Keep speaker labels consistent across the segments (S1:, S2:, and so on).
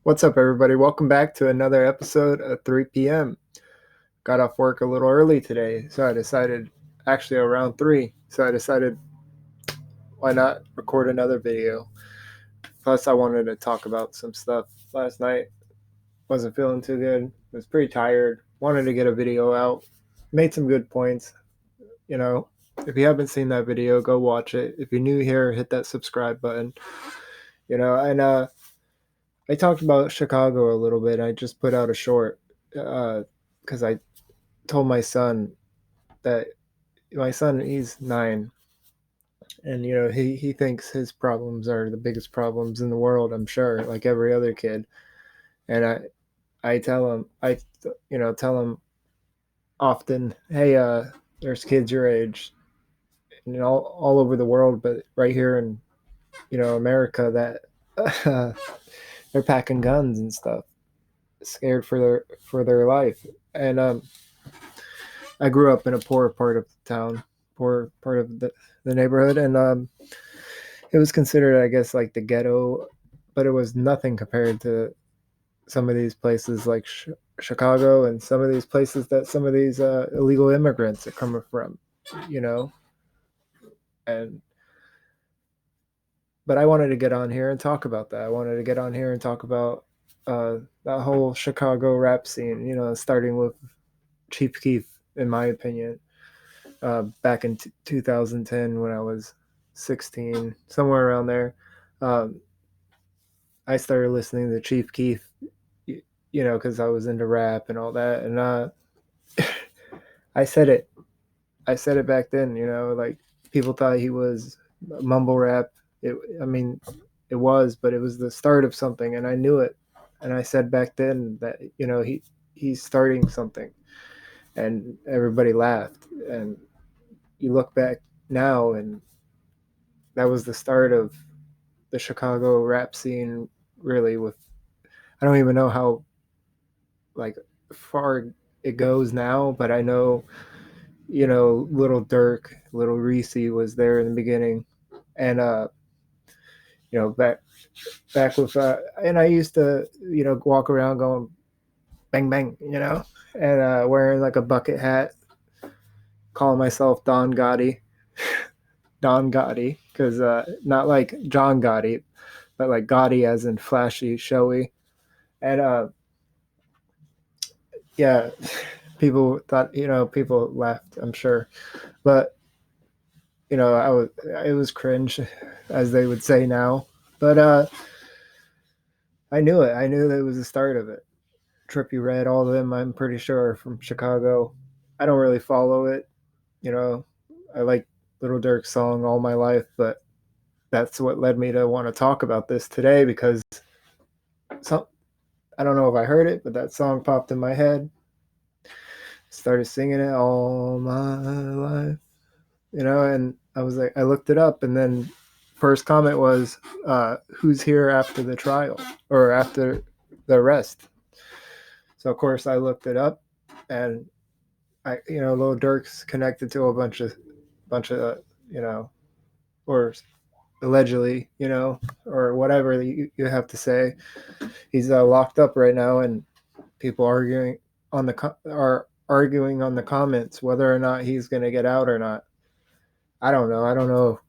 S1: What's up, everybody? Welcome back to another episode of 3 p.m. Got off work a little early today, so I decided, actually around 3, so I decided why not record another video. Plus, I wanted to talk about some stuff last night. Wasn't feeling too good, was pretty tired, wanted to get a video out, made some good points. You know, if you haven't seen that video, go watch it. If you're new here, hit that subscribe button. And I talked about Chicago a little bit. I just put out a short because I told my son that he's 9, and he thinks his problems are the biggest problems in the world. I'm sure, like every other kid. And I tell him, tell him often, hey, there's kids your age, all over the world, but right here in America, that they're packing guns and stuff, scared for their life. And I grew up in a poor part of the town, poor part of the neighborhood, and it was considered, I guess, like the ghetto, but it was nothing compared to some of these places like Chicago, and some of these places that some of these illegal immigrants are coming from, you know. And but I wanted to get on here and talk about that. I wanted to get on here and talk about that whole Chicago rap scene. Starting with Chirf Kief, in my opinion, back in 2010 when I was 16, somewhere around there. Um, I started listening to Chirf Kief, because I was into rap and all that. And I said it, I said it back then. Like people thought he was mumble rap. I mean, it was, but it was the start of something, and I knew it. And I said back then that he's starting something, and everybody laughed. And you look back now, and that was the start of the Chicago rap scene, really. With I don't even know how like far it goes now, but I know Lil Durk, Lil Reese was there in the beginning, and back with and I used to walk around going bang bang, and wearing like a bucket hat, calling myself Don Gotti, Don Gotti, because not like John Gotti, but like Gotti as in flashy, showy. And yeah, people thought, people laughed, I'm sure, but it was cringe, as they would say now. But I knew it. I knew that it was the start of it. Trippy Red, all of them, I'm pretty sure, are from Chicago. I don't really follow it. You know, I like Little Durk's song all my life, but that's what led me to want to talk about this today because some, I don't know if I heard it, but that song popped in my head. Started singing it all my life, and I was like, I looked it up, and then first comment was, "Who's here after the trial or after the arrest?" So of course I looked it up, and Lil Durk's connected to a bunch of or allegedly, or whatever you have to say. He's locked up right now, and people are arguing on the comments whether or not he's going to get out or not. I don't know. I don't know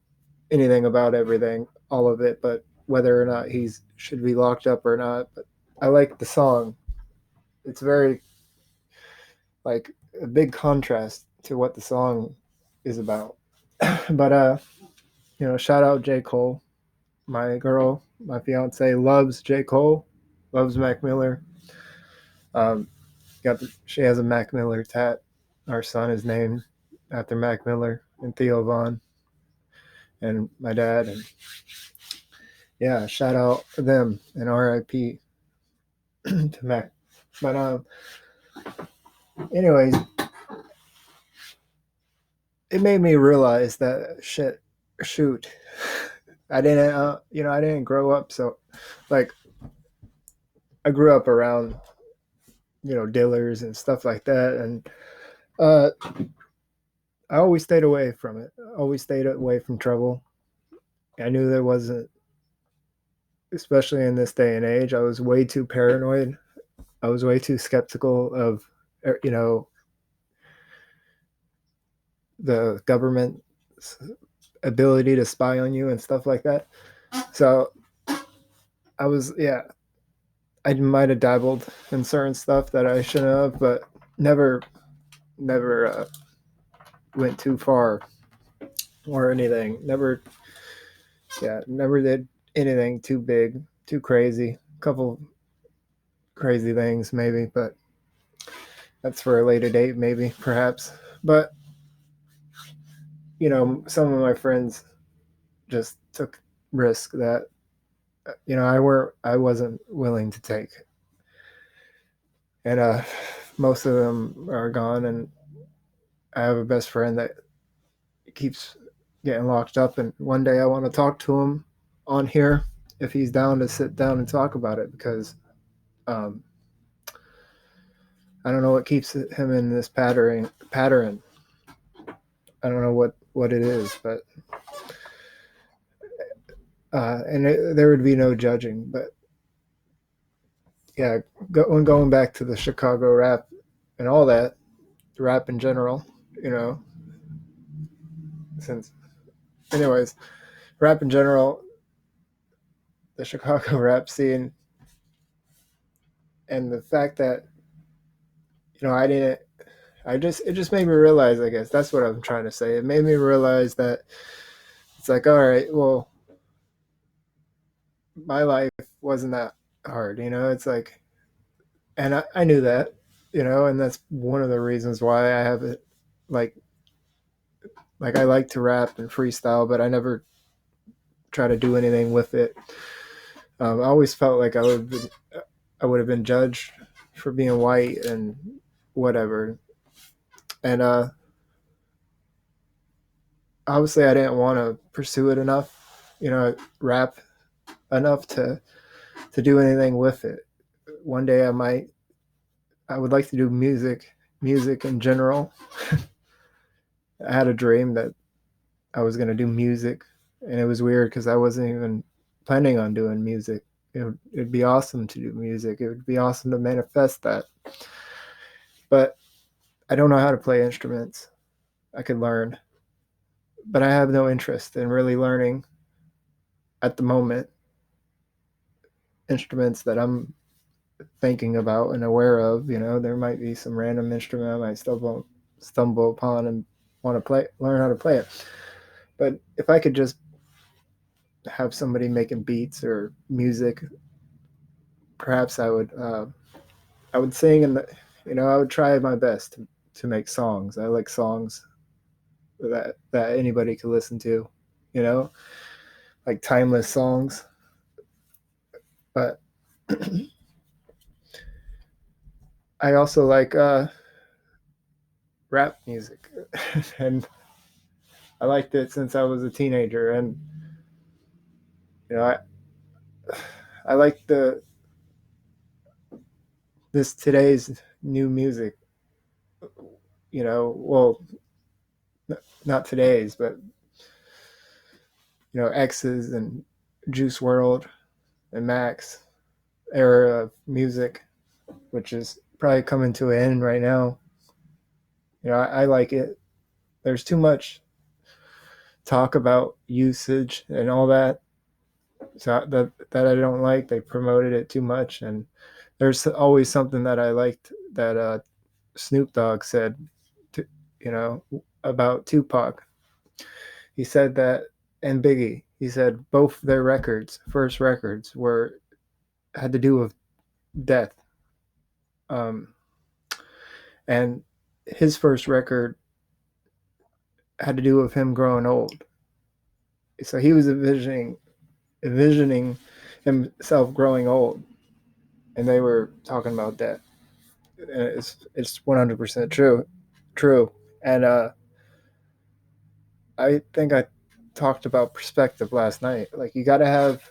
S1: anything about everything, all of it, but whether or not he's should be locked up or not. But I like the song. It's very like a big contrast to what the song is about. But shout out J. Cole. My girl, my fiance loves J. Cole, loves Mac Miller. Um, she has a Mac Miller tat. Our son is named after Mac Miller and Theo Vaughn and my dad. And yeah, shout out to them and RIP to Mac. But anyways, it made me realize that shoot, I didn't, I didn't grow up so, like, I grew up around, dealers and stuff like that, and uh, I always stayed away from it. Always stayed away from trouble. I knew there wasn't especially in this day and age. I was way too paranoid. I was way too skeptical of, you know, the government's ability to spy on you and stuff like that. So I was, yeah, I might have dabbled in certain stuff that I shouldn't have, but never, never went too far or anything. Never, yeah, never did anything too big, too crazy. A couple crazy things maybe, but that's for a later date, maybe, perhaps. But some of my friends just took risk that I wasn't willing to take, and most of them are gone. And I have a best friend that keeps getting locked up, and one day I want to talk to him on here if he's down to sit down and talk about it, because um, I don't know what keeps him in this pattern. I don't know what it is, but there would be no judging. But yeah, going back to the Chicago rap and all that, rap in general, you know, since, anyways, rap in general, the Chicago rap scene, and the fact that, I didn't, it just made me realize, I guess that's what I'm trying to say. It made me realize that it's like, all right, well, my life wasn't that hard, it's like, and I knew that, and that's one of the reasons why I have it, like, I like to rap and freestyle, but I never try to do anything with it. I always felt like I would have been judged for being white and whatever. And obviously, I didn't want to pursue it enough, rap enough to do anything with it. One day I would like to do music in general. I had a dream that I was going to do music, and it was weird because I wasn't even planning on doing music. It'd be awesome to do music. It would be awesome to manifest that. But I don't know how to play instruments. I could learn, but I have no interest in really learning at the moment instruments that I'm thinking about and aware of. There might be some random instrument I might stumble upon and want to learn how to play it. But if I could just have somebody making beats or music, perhaps I would sing, and I would try my best to make songs. I like songs that anybody could listen to, you know, like timeless songs. But I also like rap music, and I liked it since I was a teenager. And you know, I like the this today's new music. Well, not today's, but X's and Juice World and Max era of music, which is probably coming to an end right now. I like it. There's too much talk about usage and all that, so that I don't like. They promoted it too much, and there's always something that I liked that Snoop Dogg said, to, about Tupac. He said that, and Biggie. He said both their first records, had to do with death. Um, and his first record had to do with him growing old. So he was envisioning himself growing old, and they were talking about death. And it's 100% true. And I think I talked about perspective last night. Like you gotta have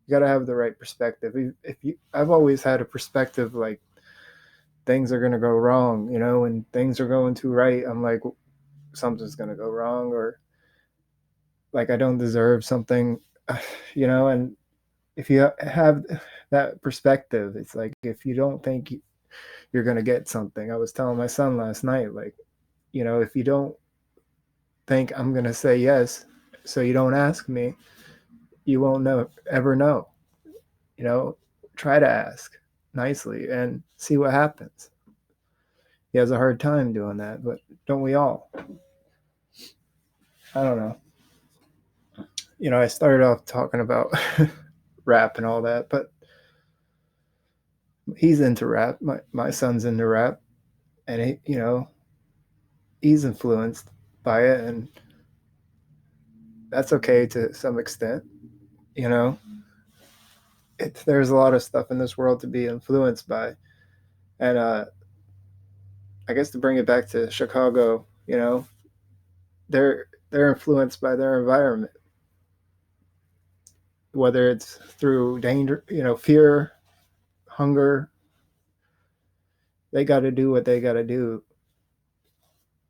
S1: the right perspective. If you, I've always had a perspective like things are gonna go wrong. When things are going too right, I'm like something's gonna go wrong, or like I don't deserve something, and if you have that perspective, it's like if you don't think you're going to get something. I was telling my son last night, like, if you don't think I'm going to say yes, so you don't ask me, you won't ever know. Try to ask nicely and see what happens. He has a hard time doing that, but don't we all? I don't know. I started off talking about rap and all that, but he's into rap. My son's into rap, and he's influenced by it, and that's okay to some extent. You know, there's a lot of stuff in this world to be influenced by, and I guess to bring it back to Chicago, they're influenced by their environment, whether it's through danger, fear, hunger. They got to do what they got to do,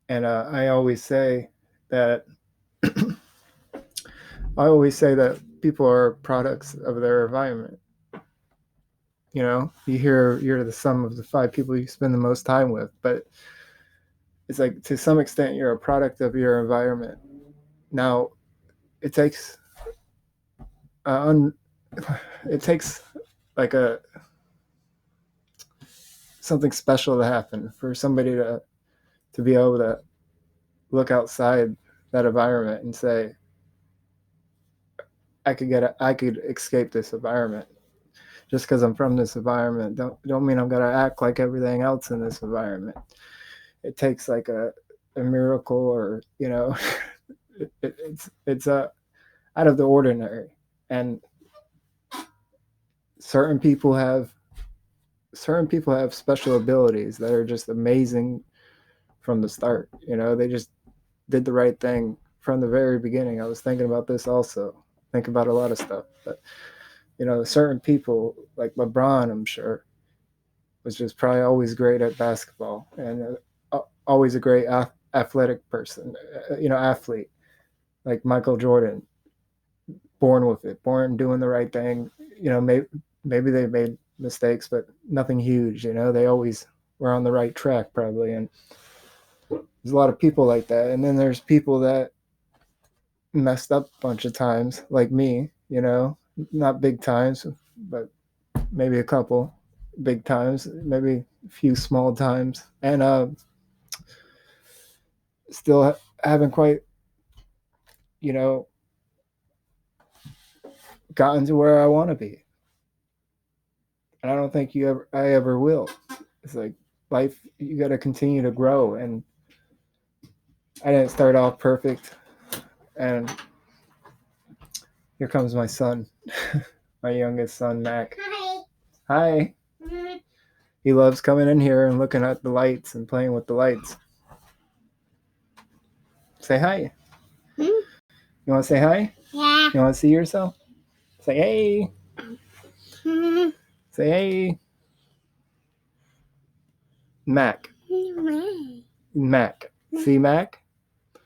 S1: and I always say that people are products of their environment. You hear you're the sum of the 5 people you spend the most time with, but it's like to some extent you're a product of your environment. Now, it takes it takes like something special to happen for somebody to be able to look outside that environment and say, I could escape this environment. Just because I'm from this environment don't mean I'm gonna act like everything else in this environment. It takes like a miracle, or it's out of the ordinary, and certain people have special abilities that are just amazing from the start. They just did the right thing from the very beginning. I was thinking about this also. Think about a lot of stuff, but certain people like LeBron, I'm sure, was just probably always great at basketball, and always a great athletic person, athlete. Like Michael Jordan, born with it, born doing the right thing. Maybe they made mistakes, but nothing huge. They always were on the right track, probably. And there's a lot of people like that. And then there's people that messed up a bunch of times, like me. Not big times, but maybe a couple big times, maybe a few small times, and still haven't quite, gotten to where I want to be. And I don't think I ever will. It's like life, you got to continue to grow. And I didn't start off perfect. And here comes my son, my youngest son, Mac.
S2: Hi.
S1: Hi.
S2: Mm-hmm.
S1: He loves coming in here and looking at the lights and playing with the lights. Say hi.
S2: Hmm?
S1: You want to say hi?
S2: Yeah.
S1: You want to see yourself? Say hey.
S2: Mm-hmm.
S1: Say hey. Mac. Mac. See Mac?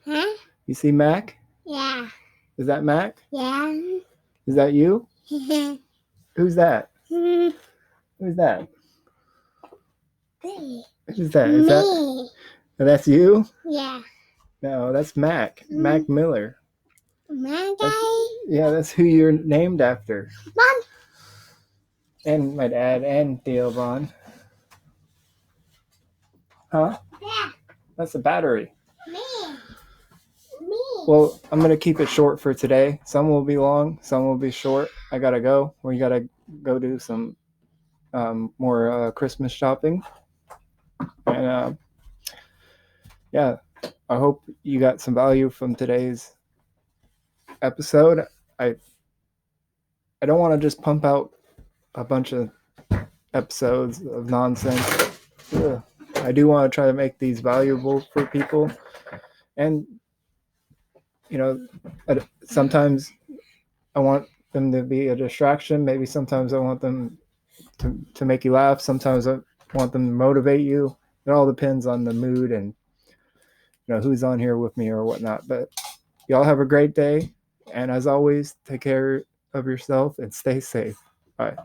S2: Huh?
S1: You see Mac?
S2: Yeah.
S1: Is that Mac?
S2: Yeah.
S1: Is that you?
S2: Mm-hmm.
S1: Who's that?
S2: Mm-hmm.
S1: Who's that?
S2: Me.
S1: Who's that?
S2: Me.
S1: That's you?
S2: Yeah.
S1: No, that's Mac. Mac Miller.
S2: My guy.
S1: Yeah, that's who you're named after.
S2: Mom.
S1: And my dad and Theo Vaughn. Huh?
S2: Yeah.
S1: That's a battery.
S2: Me.
S1: Well, I'm going to keep it short for today. Some will be long, some will be short. I got to go. We got to go do some more Christmas shopping. And yeah, I hope you got some value from today's episode. I don't want to just pump out a bunch of episodes of nonsense. Ugh. I do want to try to make these valuable for people. And sometimes I want them to be a distraction. Maybe sometimes I want them to make you laugh. Sometimes I want them to motivate you. It all depends on the mood and who's on here with me or whatnot. But y'all have a great day, and as always, take care of yourself and stay safe. Bye.